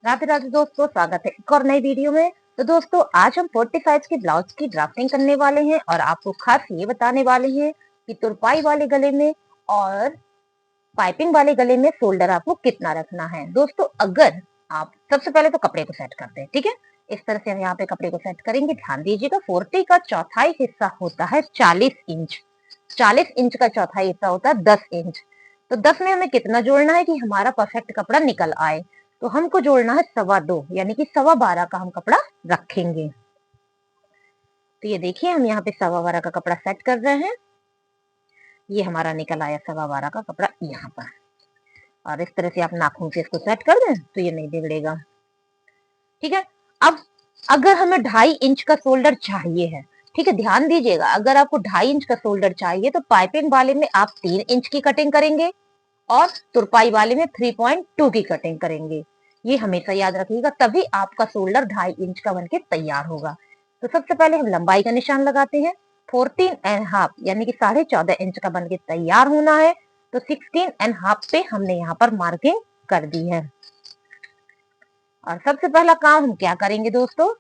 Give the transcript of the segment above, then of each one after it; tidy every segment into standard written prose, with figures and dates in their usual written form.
राधे राधे दोस्तों, स्वागत है एक और नई वीडियो में। तो दोस्तों आज हम 45 के ब्लाउज की ड्राफ्टिंग करने वाले हैं और आपको खास ये बताने वाले हैं कि तुरपाई वाले गले में और पाइपिंग वाले गले में शोल्डर आपको कितना रखना है। दोस्तों अगर आप सबसे पहले तो कपड़े को सेट करते हैं, ठीक है। इस तरह से हम यहाँ पे कपड़े को सेट करेंगे। ध्यान दीजिएगा 40 का चौथाई हिस्सा होता है 40 इंच। 40 इंच का चौथाई हिस्सा होता है 10 इंच। तो 10 में हमें कितना जोड़ना है कि हमारा परफेक्ट कपड़ा निकल आए। तो हमको जोड़ना है 2.25 यानी कि 12.25 का हम कपड़ा रखेंगे। तो ये देखिए हम यहाँ पे 12.25 का कपड़ा सेट कर रहे हैं। ये हमारा निकल आया 12.25 का कपड़ा यहाँ पर। और इस तरह से आप नाखून से इसको सेट कर दें तो ये नहीं बिगड़ेगा, ठीक है। अब अगर हमें 2.5 इंच का शोल्डर चाहिए है, ठीक है, ध्यान दीजिएगा, अगर आपको 2.5 इंच का शोल्डर चाहिए तो पाइपिंग वाले में आप 3 इंच की कटिंग करेंगे और तुरपाई वाले में 3.2 की कटिंग करेंगे। ये हमेशा याद रखिएगा, तभी आपका शोल्डर 2.5 इंच का बनके तैयार होगा। तो सबसे पहले हम लंबाई का निशान लगाते हैं। 14.5 यानी कि 14.5 इंच का बनके तैयार होना है। तो 16.5 पे हमने यहाँ पर मार्किंग कर दी है। और सबसे पहला काम हम क्या करेंगे दोस्तों,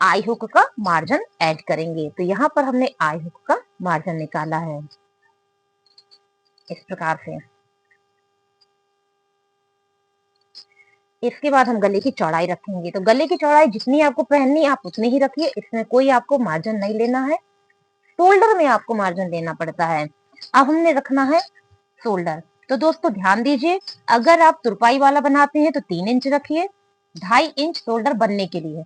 आई हुक का मार्जिन ऐड करेंगे। तो यहाँ पर हमने आई हुक का मार्जिन निकाला है इस प्रकार से। इसके बाद हम गले की चौड़ाई रखेंगे। तो गले की चौड़ाई जितनी आपको पहननी है आप उतनी ही रखिए, इसमें कोई आपको मार्जिन नहीं लेना है। शोल्डर में आपको मार्जिन लेना पड़ता है। अब हमने रखना है शोल्डर। तो दोस्तों ध्यान दीजिए, अगर आप तुरपाई वाला बनाते हैं तो 3 इंच रखिए, 2.5 इंच शोल्डर बनने के लिए।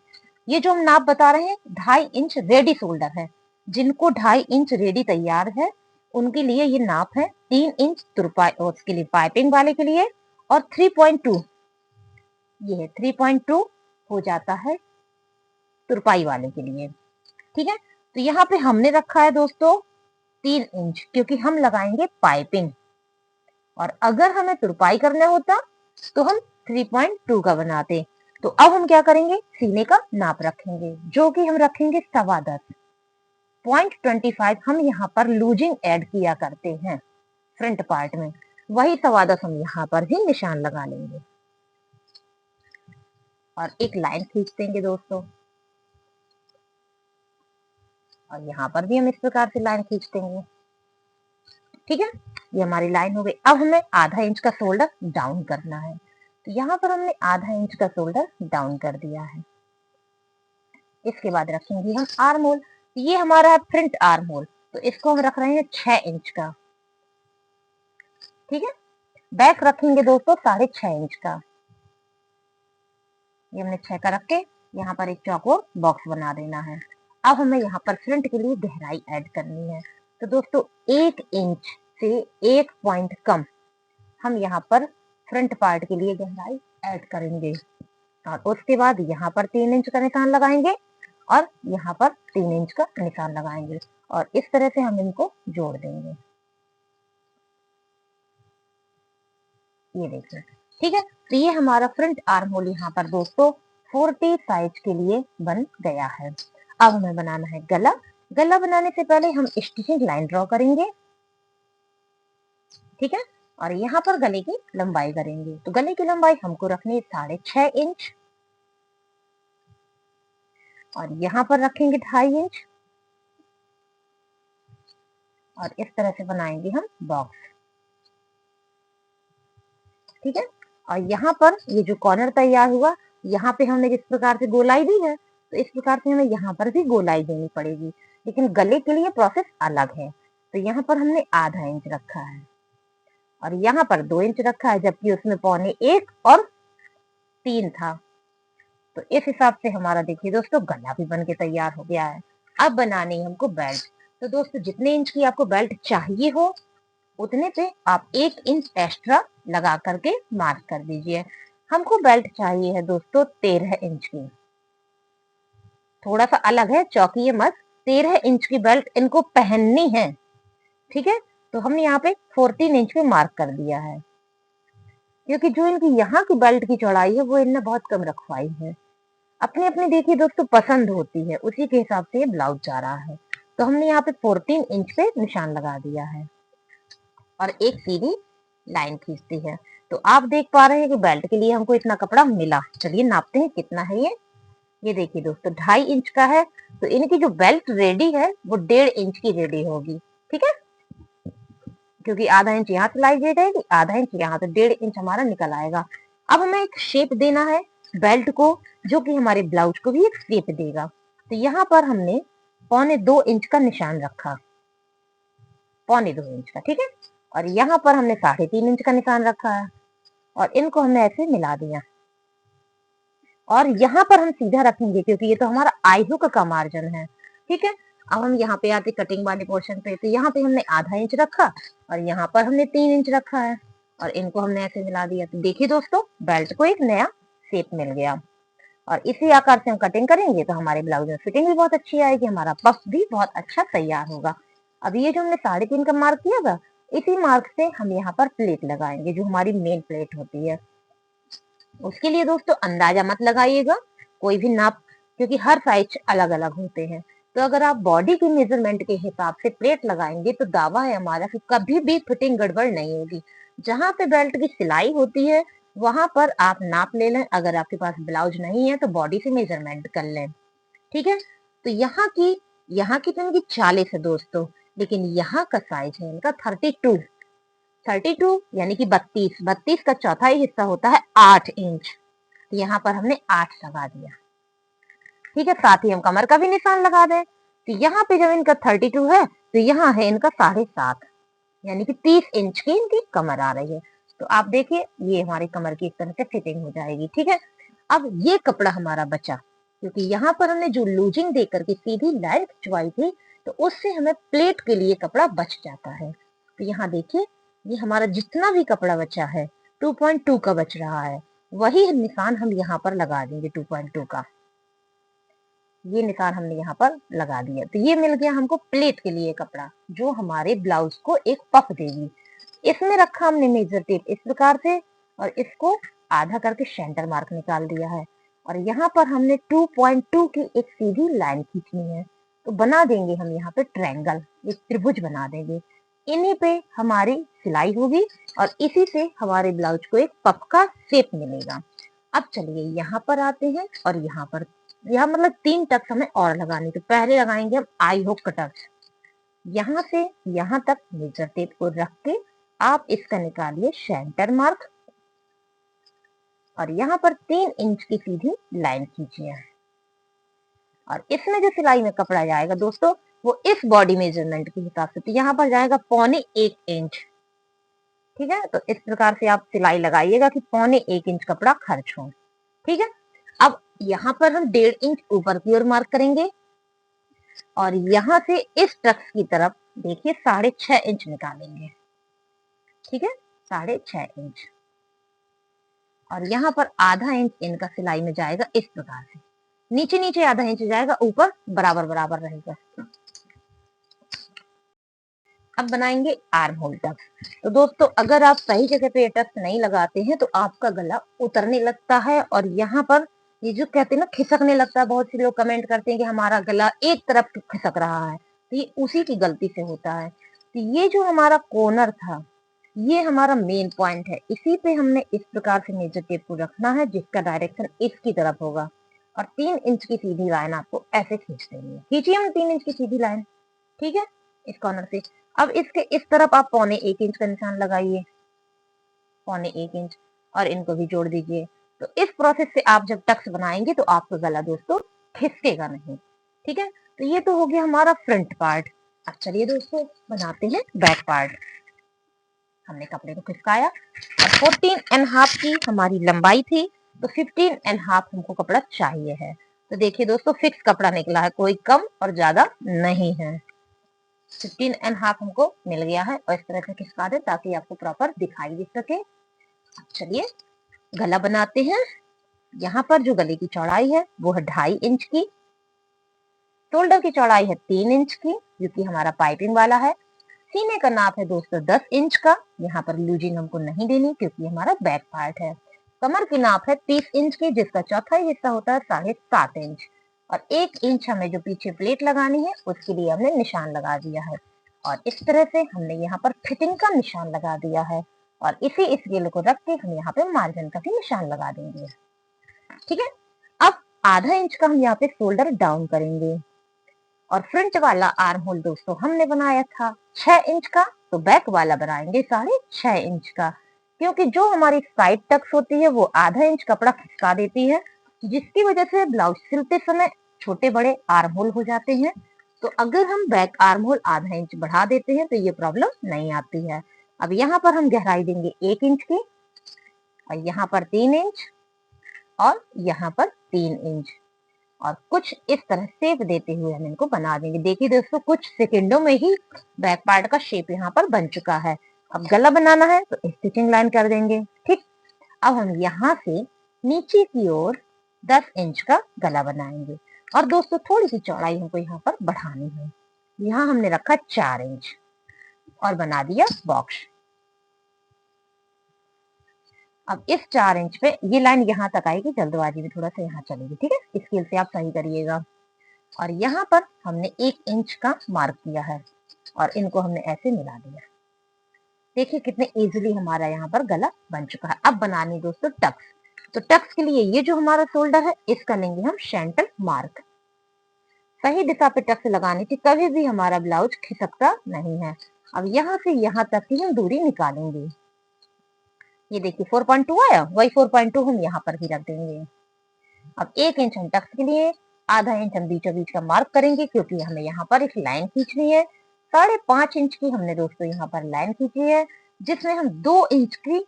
ये जो हम नाप बता रहे हैं 2.5 इंच रेडी शोल्डर है। जिनको 2.5 इंच रेडी तैयार है उनके लिए ये नाप है। 3 इंच तुरपाई उसके लिए पाइपिंग वाले के लिए, और 3.2 ये है 3.2 हो जाता है तुरपाई वाले के लिए, ठीक है। तो यहाँ पे हमने रखा है दोस्तों 3 इंच, क्योंकि हम लगाएंगे पाइपिंग। और अगर हमें तुरपाई करना होता तो हम 3.2 का बनाते। तो अब हम क्या करेंगे, सीने का नाप रखेंगे जो कि हम रखेंगे 10.25। 0.25 हम यहाँ पर लूजिंग ऐड किया करते हैं फ्रंट पार्ट में, वही 10.25 हम यहाँ पर भी निशान लगा लेंगे और एक लाइन खींच देंगे दोस्तों। और यहाँ पर भी हम इस प्रकार से लाइन खींच देंगे, ठीक है। ये हमारी लाइन हो गई। अब हमें आधा इंच का शोल्डर डाउन करना है। तो यहाँ पर हमने आधा इंच का शोल्डर डाउन कर दिया है। इसके बाद रखेंगे हम आर्म होल। ये हमारा है फ्रंट आर्म होल, तो इसको हम रख रहे हैं 6 इंच का, ठीक है। बैक रखेंगे दोस्तों 6.5 इंच का। ये हमने 6 का रख के यहाँ पर एक चौकोर बॉक्स बना देना है। अब हमें यहाँ पर फ्रंट के लिए गहराई ऐड करनी है। तो दोस्तों 1 इंच से 1 पॉइंट कम हम यहाँ पर फ्रंट पार्ट के लिए गहराई ऐड करेंगे। और उसके बाद यहाँ पर 3 इंच का निशान लगाएंगे और यहाँ पर 3 इंच का निशान लगाएंगे और इस तरह से हम इनको जोड़ देंगे। ये देखिए, ठीक है। तो ये हमारा फ्रंट आर्म होल यहाँ पर दोस्तों 40 साइज के लिए बन गया है। अब हमें बनाना है गला। गला बनाने से पहले हम स्टिचिंग लाइन ड्रॉ करेंगे, ठीक है। और यहाँ पर गले की लंबाई करेंगे। तो गले की लंबाई हमको रखनी है 6.5 इंच और यहाँ पर रखेंगे 2.5 इंच और इस तरह से बनाएंगे हम बॉक्स, ठीक है। और यहाँ पर ये जो कॉर्नर तैयार हुआ, यहाँ पे हमने जिस प्रकार से गोलाई दी है तो इस प्रकार से हमें यहाँ पर भी गोलाई देनी पड़ेगी, लेकिन गले के लिए प्रोसेस अलग है। तो यहाँ पर हमने आधा इंच रखा है और यहाँ पर 2 इंच रखा है, जबकि उसमें 1.25 और 3 था। तो इस हिसाब से हमारा देखिए दोस्तों गला भी बन के तैयार हो गया है। अब बनानी है हमको बेल्ट। तो दोस्तों जितने इंच की आपको बेल्ट चाहिए हो उतने पे आप 1 इंच एक्स्ट्रा लगा करके मार्क कर दीजिए। हमको बेल्ट चाहिए है दोस्तों 13 इंच की। थोड़ा सा अलग है, चौकिए मत। 13 इंच की बेल्ट इनको पहननी है, ठीक है। तो हमने यहाँ पे 14 इंच पे मार्क कर दिया है, क्योंकि जो इनकी यहाँ की बेल्ट की चौड़ाई है वो इनने बहुत कम रखवाई है। अपनी अपनी देखिए दोस्तों पसंद होती है, उसी के हिसाब से ये ब्लाउज जा रहा है। तो हमने यहाँ पे 14 इंच पे निशान लगा दिया है और एक सीधी लाइन खींचती है। तो आप देख पा रहे हैं कि बेल्ट के लिए हमको इतना कपड़ा मिला। चलिए नापते हैं कितना है ये देखिए दोस्तों 2.5 इंच का है। तो इनकी जो बेल्ट रेडी है वो 1.5 इंच की रेडी होगी। ठीक है, क्योंकि आधा इंच यहाँ सिलाई दे रहेगी, आधा इंच यहाँ, तो 1.5 इंच हमारा निकल आएगा। अब हमें एक शेप देना है बेल्ट को, जो कि हमारे ब्लाउज को भी एक शेप देगा। तो यहाँ पर हमने 1.25 इंच का निशान रखा, 1.25 इंच का। ठीक है, और यहाँ पर हमने 3.5 इंच का निशान रखा है और इनको हमने ऐसे मिला दिया। और यहाँ पर हम सीधा रखेंगे क्योंकि ये तो हमारा आई हुक का मार्जिन है। ठीक है, अब हम यहाँ पे आते कटिंग वाले पोर्शन पे। तो यहाँ पे हमने आधा इंच रखा और यहाँ पर हमने 3 इंच रखा है और इनको हमने ऐसे मिला दिया। तो देखिए दोस्तों बेल्ट को एक नया शेप मिल गया। और इसी आकार से हम कटिंग करेंगे तो हमारे ब्लाउज में फिटिंग भी बहुत अच्छी आएगी, हमारा पफ भी बहुत अच्छा तैयार होगा। अब ये जो हमने 3.5 का मार्क किया था, इसी मार्क से हम यहाँ पर प्लेट लगाएंगे, जो हमारी मेन प्लेट होती है। उसके लिए दोस्तों अंदाजा मत लगाइएगा कोई भी नाप, क्योंकि हर साइज अलग अलग होते हैं। तो अगर आप बॉडी के मेजरमेंट के हिसाब से प्लेट लगाएंगे तो दावा है हमारा कि कभी भी फिटिंग गड़बड़ नहीं होगी। जहां पे बेल्ट की सिलाई होती है वहां पर आप नाप ले लें। अगर आपके पास ब्लाउज नहीं है तो बॉडी से मेजरमेंट कर लें। ठीक है, तो यहाँ की तो इनकी 40 है दोस्तों, लेकिन यहाँ का साइज है इनका 32 यानी कि 32 का चौथाई हिस्सा होता है 8 इंच। तो यहाँ पर हमने 8 लगा दिया। ठीक है, साथ ही हम कमर का भी निशान लगा दें। तो यहाँ पे जब इनका 32 है तो यहाँ है इनका 7.5, यानी कि 30 इंच की इनकी कमर आ रही है। तो आप देखिए ये हमारी कमर की एक तरह से फिटिंग हो जाएगी। ठीक है, अब ये कपड़ा हमारा बचा, क्योंकि यहाँ पर हमने जो लूजिंग देकर के सीधी लाइन खिंचवाई थी, तो उससे हमें प्लेट के लिए कपड़ा बच जाता है। तो यहाँ देखिए ये हमारा जितना भी कपड़ा बचा है 2.2 का बच रहा है, वही निशान हम यहाँ पर लगा देंगे। 2.2 का ये निशान हमने यहाँ पर लगा दिया। तो ये मिल गया हमको प्लेट के लिए कपड़ा, जो हमारे ब्लाउज को एक पफ देगी। इसमें रखा हमने मेजर टेप इस प्रकार से और इसको आधा करके सेंटर मार्क निकाल दिया है। और यहाँ पर हमने 2.2 की एक सीधी लाइन खींचनी है। तो बना देंगे हम यहाँ पे ट्रायंगल, एक त्रिभुज बना देंगे। इन्हीं पे हमारी सिलाई होगी और इसी से हमारे ब्लाउज को एक पफ का शेप मिलेगा। अब चलिए यहाँ पर आते हैं और यहाँ पर मतलब 3 टक्स हमें और लगानी। तो पहले लगाएंगे हम आई हुक का टक्स। यहाँ से यहाँ तक मेजर टेप को रख के आप इसका निकालिए सेंटर मार्क और यहाँ पर 3 इंच की सीधी लाइन खींचिए। और इसमें जो सिलाई में कपड़ा जाएगा दोस्तों वो इस बॉडी मेजरमेंट के हिसाब से, तो यहाँ पर जाएगा 1.25 इंच। ठीक है, तो इस प्रकार से आप सिलाई लगाइएगा कि 1.25 इंच कपड़ा खर्च हो। ठीक है, अब यहाँ पर हम 1.5 इंच ऊपर की ओर मार्क करेंगे और यहाँ से इस टक्स की तरफ देखिए 6.5 इंच निकालेंगे। ठीक है, 6.5 इंच और यहाँ पर आधा इंच इनका सिलाई में जाएगा इस प्रकार से। नीचे नीचे आधा इंच जाएगा, ऊपर बराबर बराबर रहेगा। अब बनाएंगे आर्म होल टक्स। तो दोस्तों अगर आप सही जगह पे टक्स नहीं लगाते हैं तो आपका गला उतरने लगता है और यहाँ पर ये जो कहते हैं ना खिसकने लगता है। बहुत से लोग कमेंट करते हैं कि हमारा गला एक तरफ खिसक रहा है, तो ये उसी की गलती से होता है। तो ये जो हमारा कॉर्नर था ये हमारा मेन पॉइंट है, इसी पे हमने इस प्रकार से मेजर टेप को रखना है जिसका डायरेक्शन इसकी तरफ होगा। और 3 इंच की सीधी लाइन आपको ऐसे खींच देनी है। खींचिए हम 3 इंच की सीधी लाइन। ठीक है, इस कॉर्नर से अब इसके इस तरफ आप 1.25 इंच का निशान लगाइए, 1.25 इंच, और इनको भी जोड़ दीजिए। तो इस प्रोसेस से आप जब टक्स बनाएंगे तो आपका गला दोस्तों खिसकेगा नहीं। ठीक है, तो ये तो हो गया हमारा फ्रंट पार्ट। अब चलिए दोस्तों बनाते हैं बैक पार्ट। हमने कपड़े को खिसकाया और 14.5 की हमारी लंबाई थी, तो 15.5 हमको कपड़ा चाहिए है। तो देखिए दोस्तों फिक्स कपड़ा निकला है, कोई कम और ज्यादा नहीं है। 15.5 हमको मिल गया है और इस तरह से खिसका दे ताकि आपको प्रॉपर दिखाई दे सके। चलिए गला बनाते हैं। यहाँ पर जो गले की चौड़ाई है वो है 2.5 इंच की, शोल्डर की चौड़ाई है 3 इंच की जो कि हमारा पाइपिंग वाला है। सीने का नाप है दोस्तों 10 इंच का, यहाँ पर लूजिंग हमको नहीं देनी क्योंकि हमारा बैक पार्ट है। कमर की नाप है 30 इंच की जिसका चौथाई हिस्सा होता है 7.5 इंच। और 1 इंच हमें जो पीछे प्लेट लगानी है उसके लिए हमने निशान लगा दिया है। और इस तरह से हमने यहाँ पर फिटिंग का निशान लगा दिया है। और इसी स्केल को रख के हम यहाँ पे मार्जिन का भी निशान लगा देंगे। ठीक है, अब आधा इंच का हम यहाँ पे शोल्डर डाउन करेंगे और फ्रंट वाला आर्म होल दोस्तों हमने बनाया था 6 इंच का, तो बैक वाला बनाएंगे 6.5 इंच का, क्योंकि जो हमारी साइड टक्स होती है वो आधा इंच कपड़ा खिसका देती है, जिसकी वजह से ब्लाउज सिलते समय छोटे बड़े आर्म होल हो जाते हैं। तो अगर हम बैक आर्म होल आधा इंच बढ़ा देते हैं तो ये प्रॉब्लम नहीं आती है। अब यहाँ पर हम गहराई देंगे 1 इंच की, और यहाँ पर 3 इंच, और यहाँ पर 3 इंच, और कुछ इस तरह शेप देते हुए हम इनको बना देंगे। देखिए दोस्तों, कुछ सेकंडों में ही बैक पार्ट का शेप यहाँ पर बन चुका है। अब गला बनाना है तो स्टिचिंग लाइन कर देंगे। ठीक, अब हम यहाँ से नीचे की ओर 10 इंच का गला बनाएंगे, और दोस्तों थोड़ी सी चौड़ाई हमको यहाँ पर बढ़ानी है। यहाँ हमने रखा 4 इंच और बना दिया बॉक्स। अब इस 4 इंच पे ये लाइन यहाँ तक आएगी, जल्दबाजी में थोड़ा सा यहाँ चलेगी। ठीक है, स्केल से आप सही करिएगा। और यहाँ पर हमने 1 इंच का मार्क किया है और इनको हमने ऐसे मिला दिया। देखिए कितने इजीली हमारा यहाँ पर गला बन चुका है। अब बनानी दोस्तों टक्स। तो टक्स के लिए ये जो हमारा शोल्डर है इसका लेंगे हम सेंटर मार्क। सही दिशा पे टक्स लगाने से कभी भी हमारा ब्लाउज खिसकता नहीं है। अब यहाँ से यहाँ तक की हम दूरी निकालेंगे। ये देखिए 4.2 आया, वही 4.2 हम यहाँ पर भी रख देंगे। अब 1 इंच हम टक्स के लिए, आधा इंच हम बीचों बीच का मार्क करेंगे, क्योंकि हमें यहाँ पर एक लाइन खींचनी है। 5.5 इंच की हमने दोस्तों यहाँ पर लाइन खींची है, जिसमें हम 2 इंच की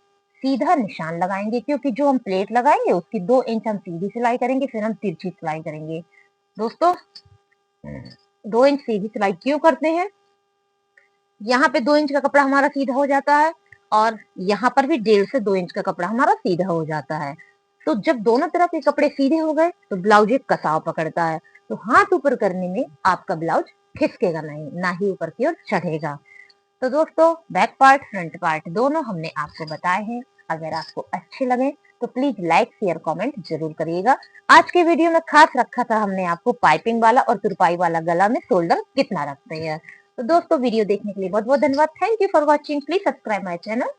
सीधा निशान लगाएंगे, क्योंकि जो हम प्लेट लगाएंगे उसकी 2 इंच हम सीधी सिलाई करेंगे, फिर हम तिरछी सिलाई करेंगे। दोस्तों 2 इंच सीधी सिलाई क्यों करते हैं? यहाँ पे 2 इंच का कपड़ा हमारा सीधा हो जाता है, और यहाँ पर भी 1.5 से 2 इंच का कपड़ा हमारा सीधा हो जाता है। तो जब दोनों तरफ के कपड़े सीधे हो गए तो ब्लाउज एक कसाव पकड़ता है, तो हाथ ऊपर करने में आपका ब्लाउज खिसकेगा नहीं, ना ही ऊपर की ओर चढ़ेगा। तो दोस्तों बैक पार्ट फ्रंट पार्ट दोनों हमने आपको बताए हैं। अगर आपको अच्छे लगे तो प्लीज लाइक शेयर कमेंट जरूर करिएगा। आज के वीडियो में खास रखा था हमने आपको पाइपिंग वाला और तुरपाई वाला गला में शोल्डर कितना रखते हैं। तो दोस्तों वीडियो देखने के लिए बहुत बहुत धन्यवाद। Thank you for watching. Please subscribe my channel.